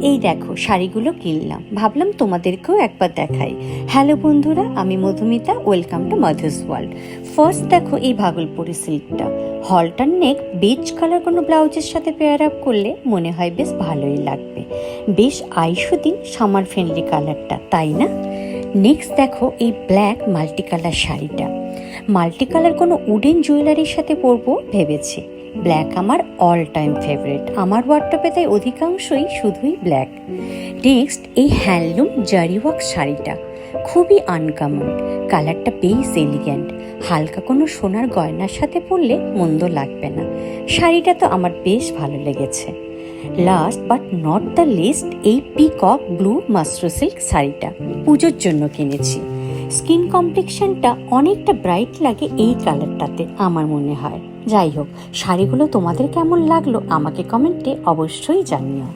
এই দেখো শাড়িগুলো কিনলাম, ভাবলাম তোমাদেরকেও একবার দেখাই। হ্যালো বন্ধুরা, আমি Madhumita, welcome to mother's world. First দেখো এই ভাগলপুরি সিল্কটা, হলটার নেক বেজ কালার কোনো ব্লাউজের সাথে পেয়ার আপ করলে মনে হয় বেশ ভালোই লাগবে। বেশ আইসুদিন সামার ফ্রেন্ডলি কালারটা, তাই না? নেক্সট দেখো এই ব্ল্যাক মাল্টি কালার শাড়িটা, মাল্টি কালার কোনো উডেন জুয়েলারির সাথে পরবো ভেবেছি। ব্ল্যাক আমার অল টাইম ফেভারিট, আমার ওয়ার্ডরোবে তাই অধিকাংশই শুধুই ব্ল্যাক। নেক্সট এই হ্যান্ডলুম জারি ওয়ার্ক শাড়িটা, খুবই আনকমন, কালারটা বেশ এলিগ্যান্ট, হালকা কোনো সোনার গয়নার সাথে পরলে মন্দ লাগবে না। শাড়িটা তো আমার বেশ ভালো লেগেছে। Last but not the least এই পিকক ব্লু মাশরু সিল্ক শাড়িটা পুজোর জন্য কিনেছি। স্কিন কমপ্লেকশনটা অনেকটা ব্রাইট লাগে এই কালারটাতে আমার মনে হয়। যাই হোক, শাড়িগুলো তোমাদের কেমন লাগলো আমাকে কমেন্টে অবশ্যই জানিও।